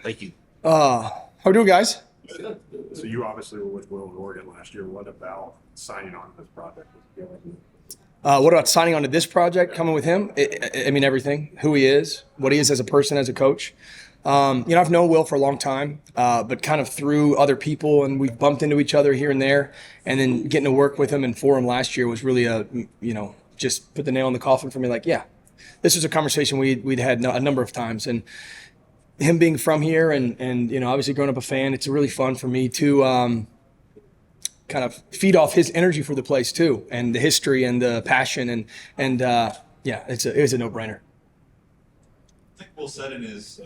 Thank you. How we doing, guys? So you obviously were with Will in Oregon last year. What about signing on to this project? What about signing on to this project, coming with him? I mean, everything, who he is, what he is as a person, as a coach. I've known Will for a long time, but kind of through other people, and we've bumped into each other here and there. And then getting to work with him and for him last year was really just put the nail in the coffin for me. Like, yeah, this was a conversation we'd had a number of times. And him being from here and obviously growing up a fan, it's really fun for me to kind of feed off his energy for the place too, and the history and the passion and yeah, it was a no-brainer. I think Will said in his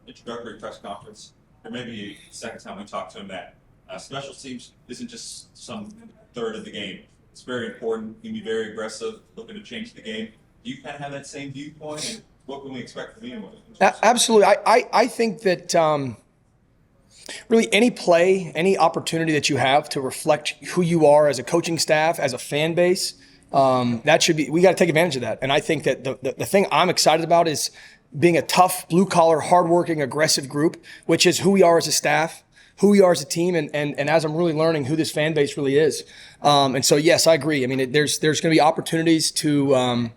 introductory press conference, or maybe the second time we talked to him, that special teams isn't just some third of the game. It's very important. You can be very aggressive, looking to change the game. Do you kind of have that same viewpoint? And what can we expect from you? Absolutely. I think that really any play, any opportunity that you have to reflect who you are as a coaching staff, as a fan base, that should be, we got to take advantage of that. And I think that the thing I'm excited about is being a tough, blue-collar, hardworking, aggressive group, which is who we are as a staff, who we are as a team, and as I'm really learning who this fan base really is. And so, yes, I agree. I mean, there's going to be opportunities to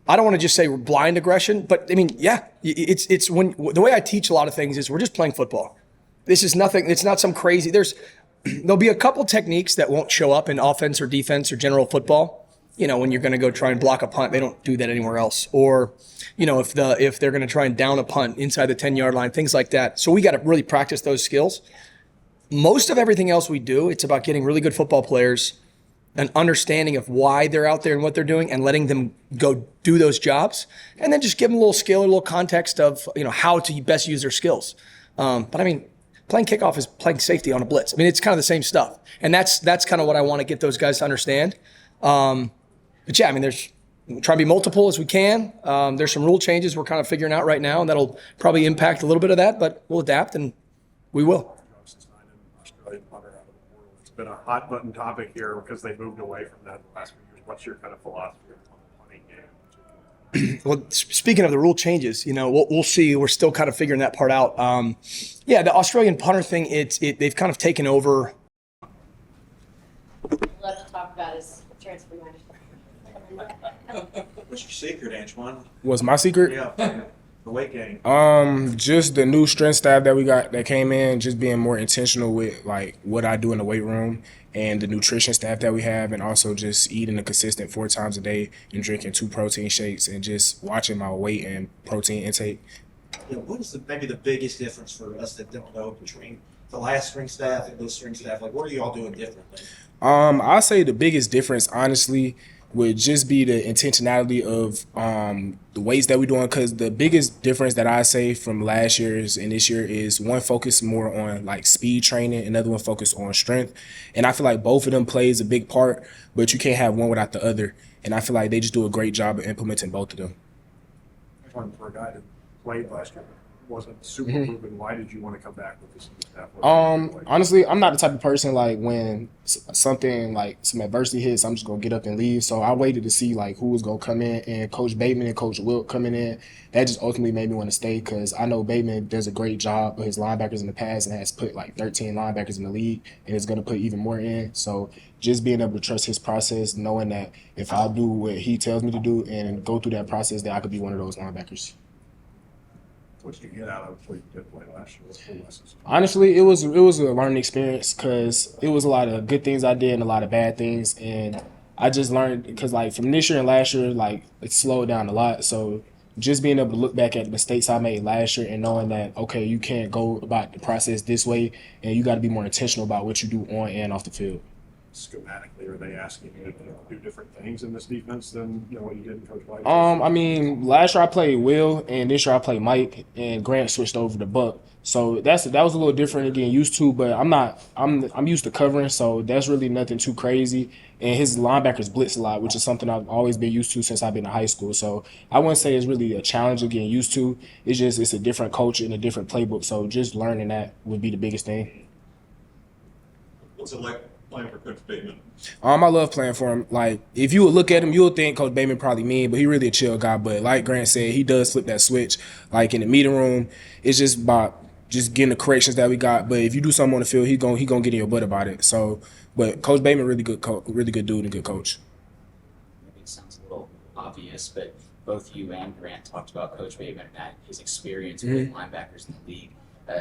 I don't want to just say blind aggression, but I mean, yeah, it's when the way I teach a lot of things is we're just playing football. This is nothing. It's not some crazy. There'll be a couple techniques that won't show up in offense or defense or general football. When you're going to go try and block a punt, they don't do that anywhere else. Or, if they're going to try and down a punt inside the 10-yard line, things like that. So we got to really practice those skills. Most of everything else we do, it's about getting really good football players, an understanding of why they're out there and what they're doing, and letting them go do those jobs, and then just give them a little skill, a little context of how to best use their skills. But I mean, playing kickoff is playing safety on a blitz. I mean, it's kind of the same stuff, and that's kind of what I want to get those guys to understand. But yeah, I mean, we're trying to be multiple as we can. There's some rule changes we're kind of figuring out right now, and that'll probably impact a little bit of that, but we'll adapt and we will. It's been a hot button topic here because they moved away from that the last few years. What's your kind of philosophy on the punting game? Well, speaking of the rule changes, we'll see. We're still kind of figuring that part out. Yeah, the Australian punter thing, they've kind of taken over. Love to talk about his transfer match. What's your secret, Antwan? Was my secret? Yeah, the weight gain. Just the new strength staff that we got that came in, just being more intentional with like what I do in the weight room and the nutrition staff that we have, and also just eating a consistent 4 times a day and drinking 2 protein shakes and just watching my weight and protein intake. What is maybe the biggest difference for us that don't know between the last spring staff and this spring staff? Like, what are you all doing differently? I'll say the biggest difference, honestly, would just be the intentionality of the weights that we're doing, because the biggest difference that I say from last year's and this year is one focus more on like speed training, another one focus on strength. And I feel like both of them plays a big part, but you can't have one without the other. And I feel like they just do a great job of implementing both of them. For a guy that played last year, wasn't super proven. Why did you want to come back with this new staff? Honestly, I'm not the type of person like when something like some adversity hits, I'm just gonna get up and leave. So I waited to see like who was gonna come in, and Coach Bateman and Coach Wilt coming in. That just ultimately made me want to stay, because I know Bateman does a great job with his linebackers in the past and has put like 13 linebackers in the league, and is gonna put even more in. So just being able to trust his process, knowing that if I do what he tells me to do and go through that process, that I could be one of those linebackers. What did you get out of what you did play last year? What's the lessons? Honestly, it was a learning experience, because it was a lot of good things I did and a lot of bad things, and I just learned, because like from this year and last year, like it slowed down a lot. So just being able to look back at the mistakes I made last year and knowing that, okay, you can't go about the process this way, and you got to be more intentional about what you do on and off the field. Schematically, are they asking you to do different things in this defense than what you did in Coach White? I mean, last year I played Will, and this year I played Mike, and Grant switched over to Buck. So that was a little different than getting used to, but I'm used to covering, so that's really nothing too crazy. And his linebackers blitz a lot, which is something I've always been used to since I've been in high school. So I wouldn't say it's really a challenge of getting used to. It's a different culture and a different playbook. So just learning that would be the biggest thing. What's it like playing for Coach Bateman? I love playing for him. Like, if you would look at him, you would think Coach Bateman probably mean, but he really a chill guy. But like Grant said, he does flip that switch. Like in the meeting room, it's just about just getting the corrections that we got. But if you do something on the field, he gonna get in your butt about it. So, but Coach Bateman really good dude and good coach. Maybe it sounds a little obvious, but both you and Grant talked about Coach Bateman and his experience with linebackers in the league.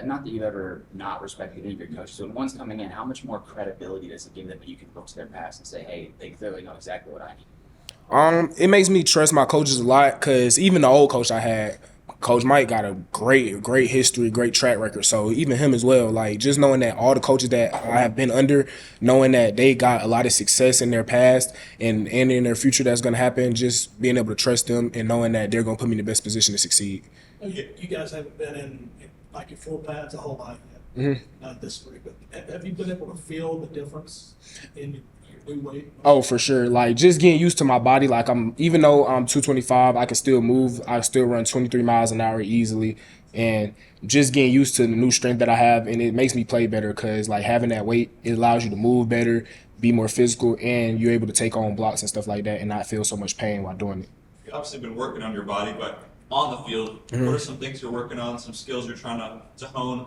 Not that you've ever not respected any of your coaches. So when one's coming in, how much more credibility does it give them when you can look to their past and say, hey, they clearly know exactly what I need? It makes me trust my coaches a lot because even the old coach I had, Coach Mike, got a great history, great track record. So even him as well, like just knowing that all the coaches that I have been under, knowing that they got a lot of success in their past and in their future that's going to happen, just being able to trust them and knowing that they're going to put me in the best position to succeed. You guys haven't been in like your full pads a whole lot yet. Not this week, but have you been able to feel the difference in your new weight? Oh, for sure. Like just getting used to my body. Like even though I'm 225, I can still move. I still run 23 miles an hour easily, and just getting used to the new strength that I have, and it makes me play better because like having that weight, it allows you to move better, be more physical, and you're able to take on blocks and stuff like that, and not feel so much pain while doing it. You've obviously been working on your body, but on the field, what are some things you're working on, some skills you're trying to hone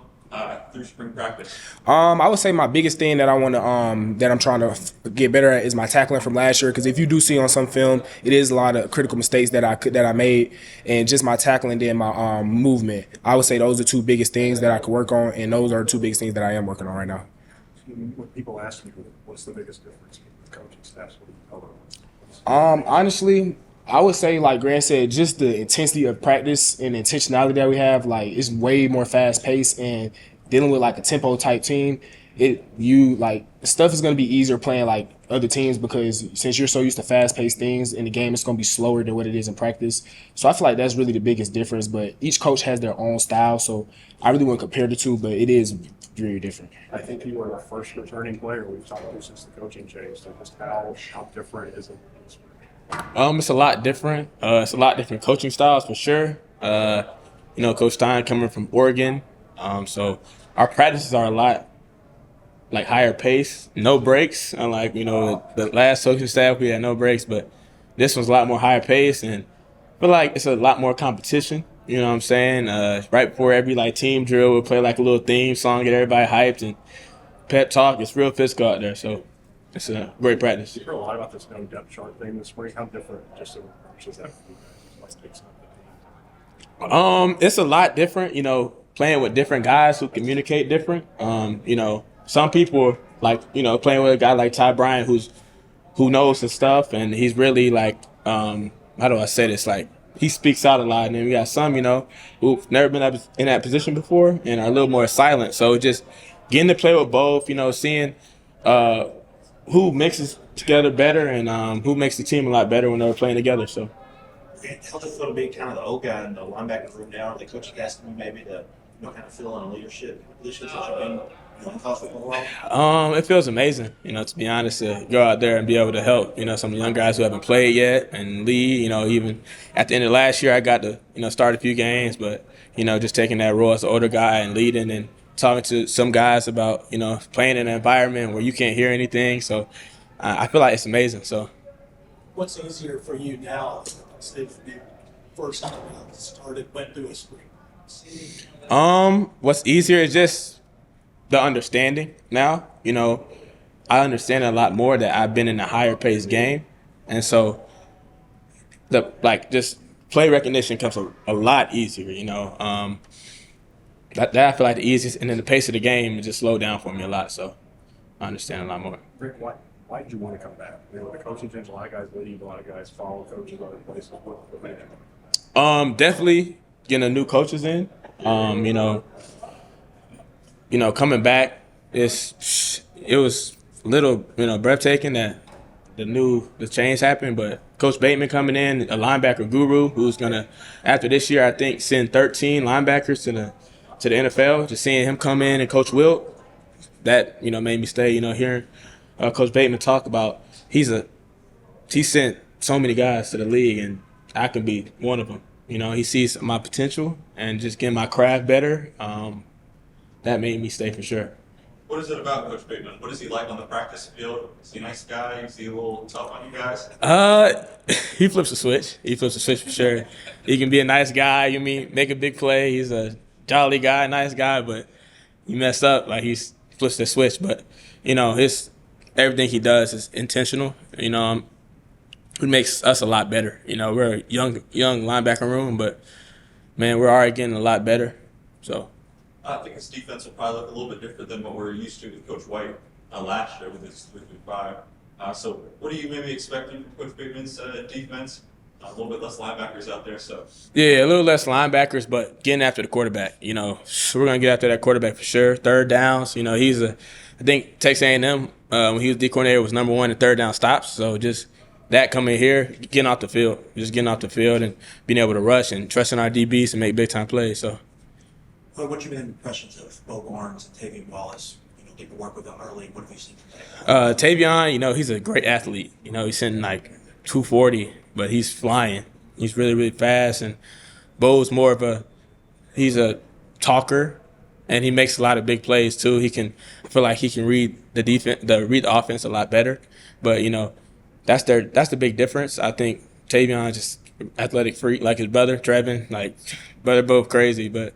through spring practice? I would say my biggest thing that I want to that I'm trying to get better at is my tackling from last year. Because if you do see on some film, it is a lot of critical mistakes that I made, and just my tackling and my movement. I would say those are two biggest things that I could work on, and those are two biggest things that I am working on right now. When people ask you what's the biggest difference between the coaching staffs, what do you tell them? Honestly, I would say, like Grant said, just the intensity of practice and the intentionality that we have, like it's way more fast paced, and dealing with like a tempo type team, stuff is gonna be easier playing like other teams because since you're so used to fast paced things in the game, it's gonna be slower than what it is in practice. So I feel like that's really the biggest difference. But each coach has their own style, so I really wouldn't compare the two, but it is very different. I think you were the first returning player we've talked to since the coaching change. So just how different is it? It's a lot different. It's a lot different coaching styles for sure. Coach Stein coming from Oregon, so our practices are a lot like higher pace, no breaks. Unlike the last coaching staff, we had no breaks, but this one's a lot more higher pace, and I feel like it's a lot more competition. You know what I'm saying? Right before every team drill, we'll play like a little theme song, get everybody hyped, and pep talk. It's real physical out there, so. It's a great practice. You heard a lot about this no depth chart thing this spring. How different just is that for you guys? It's a lot different, playing with different guys who communicate different. Some people playing with a guy like Ty Bryant who knows his stuff, and he's really how do I say this? He speaks out a lot, and then we got some, who've never been in that position before and are a little more silent. So just getting to play with both, seeing who mixes together better and who makes the team a lot better when they're playing together. So, How's it feel to be kind of the old guy in the linebacker room now? Are the coaches asking you maybe to kind of fill in a leadership position since you've been in college football a while? It feels amazing, to be honest, to go out there and be able to help, some young guys who haven't played yet and lead. Even at the end of last year, I got to, start a few games, but, just taking that role as an older guy and leading and talking to some guys about, playing in an environment where you can't hear anything. So I feel like it's amazing. So What's easier for you now since you first went through a spring? What's easier is just the understanding now. I understand a lot more that I've been in a higher paced game. And so just play recognition comes a lot easier, That I feel like the easiest, and then the pace of the game just slowed down for me a lot, so I understand a lot more. Rick, why did you want to come back? The coaching change, a lot of guys leave, a lot of guys follow coaches other places. What made you? Definitely getting new coaches in. Coming back, it was a little, breathtaking that the change happened, but Coach Bateman coming in, a linebacker guru who's gonna, after this year, I think send 13 linebackers to the NFL. Just seeing him come in and Coach Wilt, that made me stay. Hearing Coach Bateman talk about he sent so many guys to the league, and I can be one of them. He sees my potential and just getting my craft better. That made me stay for sure. What is it about Coach Bateman? What is he like on the practice field? Is he a nice guy? Is he a little tough on you guys? He flips a switch. He flips a switch for sure. He can be a nice guy. You mean make a big play. He's a jolly guy, nice guy, but you messed up. Like he flips the switch. But his everything he does is intentional. It makes us a lot better. We're a young linebacker room, but man, we're already getting a lot better. So. I think his defense will probably look a little bit different than what we're used to with Coach White last year with his 3-5. So what are you maybe expecting from Coach Bateman's defense? A little bit less linebackers out there, so. Yeah, a little less linebackers, but getting after the quarterback. So we're going to get after that quarterback for sure. Third downs, I think Texas A&M, when he was D coordinator, was number 1 in third down stops. So just that coming here, getting off the field and being able to rush and trusting our DBs to make big-time plays, so. Well, what's your impressions of Bo Barnes and Tavian Wallace? Get to work with them early. What have you seen from them? Tavion, he's a great athlete. He's sitting like 240, but he's flying. He's really, really fast. And Bo's he's a talker, and he makes a lot of big plays too. I feel like he can read the defense, read the offense a lot better. But that's the big difference. I think Tavion is just athletic freak like his brother Trevin. But they're both crazy. But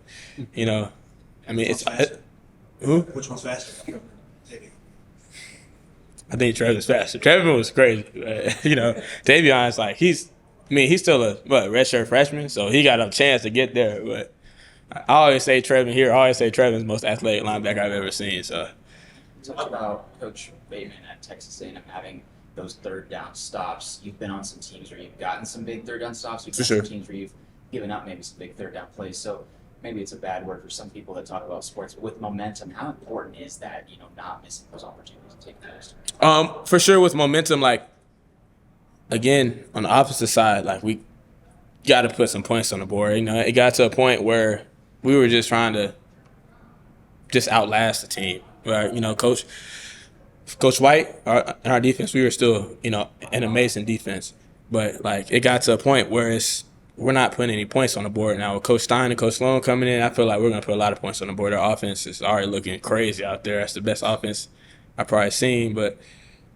it's. Who? Which one's faster? I think Trevor's faster. Trevor was crazy. Tavion's he's still a redshirt freshman, so he got a chance to get there. But I always say Trevor here. I always say Trevor's the most athletic linebacker I've ever seen. So. Talk about Coach Bateman at Texas A&M having those third down stops. You've been on some teams where you've gotten some big third down stops. You've been on some teams where you've given up maybe some big third down plays. So. Maybe it's a bad word for some people that talk about sports, but with momentum, how important is that, not missing those opportunities to take those? For sure with momentum, again, on the opposite side, we got to put some points on the board. It got to a point where we were just trying to just outlast the team. Where, Coach White, in our defense, we were still, an amazing defense. But, it got to a point where we're not putting any points on the board now. With Coach Stein and Coach Sloan coming in, I feel like we're going to put a lot of points on the board. Our offense is already looking crazy out there. That's the best offense I've probably seen. But,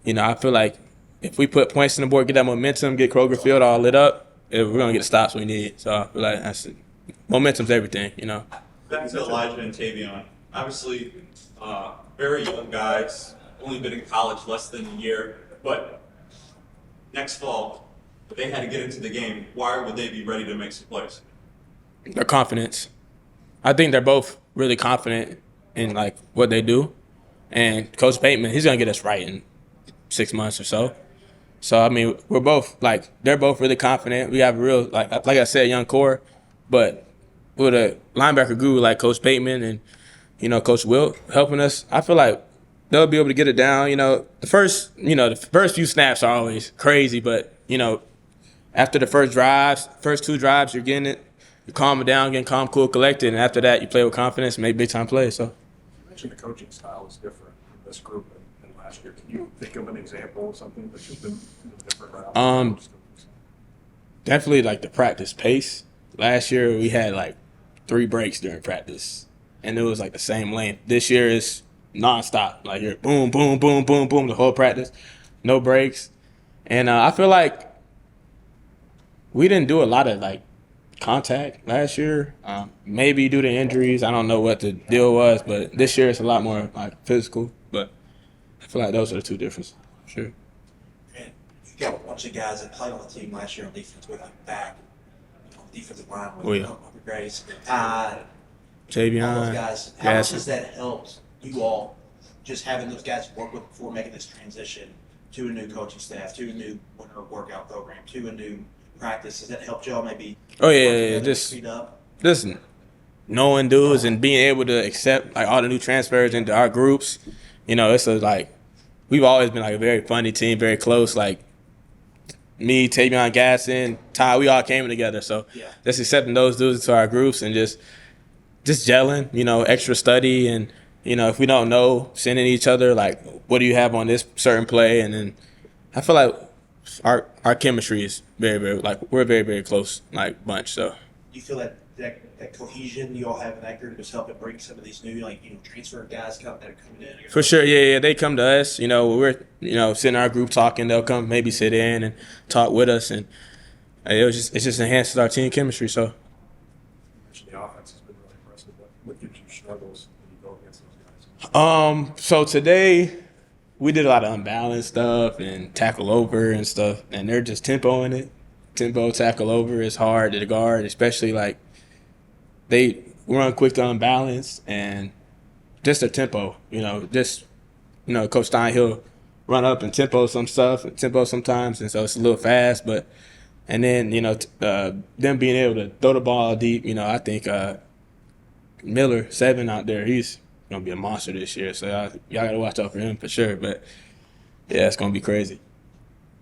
I feel like if we put points on the board, get that momentum, get Kroger Field all lit up, we're going to get the stops we need. So I feel like momentum's everything, Back to Elijah and Tavion. Obviously, very young guys, only been in college less than a year. But next fall, if they had to get into the game, why would they be ready to make some plays? Their confidence. I think they're both really confident in what they do. And Coach Bateman, he's gonna get us right in 6 months or so. So we're both they're both really confident. We have a real like I said, young core, but with a linebacker guru like Coach Bateman and Coach Wilt helping us, I feel like they'll be able to get it down. The first few snaps are always crazy, but after the first 2 drives, you're getting it. You're calming down, getting calm, cool, collected, and after that, you play with confidence and make big-time plays. So, You mentioned the coaching style is different in this group than last year. Can you think of an example of something that's just been different? Definitely the practice pace. Last year, we had 3 breaks during practice, and it was the same length. This year is nonstop. You're boom, boom, boom, boom, boom the whole practice, no breaks, and I feel like we didn't do a lot of contact last year. Maybe due to injuries. I don't know what the deal was, but this year it's a lot more physical. But I feel like those are the 2 differences. Sure. And you got a bunch of guys that played on the team last year on defense with back, defensive line with Grace, Todd, all Tavion, those guys. How much Gasson. has that helped you all just having those guys work with before making this transition to a new coaching staff, to a new winter workout program, to a new practice? Has that helped y'all maybe? Oh yeah. Just speed up. listen, knowing dudes and being able to accept all the new transfers into our groups. It's we've always been a very funny team, very close. Me, Tavion, Gasson, Ty, we all came together. So just accepting those dudes into our groups and just gelling. Extra study and if we don't know, sending each other what do you have on this certain play, and then I feel like our chemistry is very, very we're a very, very close bunch. So You feel that that cohesion you all have in that group is helping bring some of these new, transfer guys that are coming in? For sure, yeah, they come to us. We're sitting in our group talking. They'll come maybe sit in and talk with us, and it's just enhances our team chemistry. So. You mentioned the offense has been really impressive. What gives you struggles when you go against those guys? So today we did a lot of unbalanced stuff and tackle over and stuff, and they're just tempoing it. Tempo tackle over is hard to guard, especially like they run quick to unbalance and just a tempo. Coach Stein, he'll run up and tempo some stuff, tempo sometimes, and so it's a little fast. But and then them being able to throw the ball deep. I think Miller 7 out there, he's gonna be a monster this year. So y'all gotta watch out for him for sure. But yeah, it's gonna be crazy.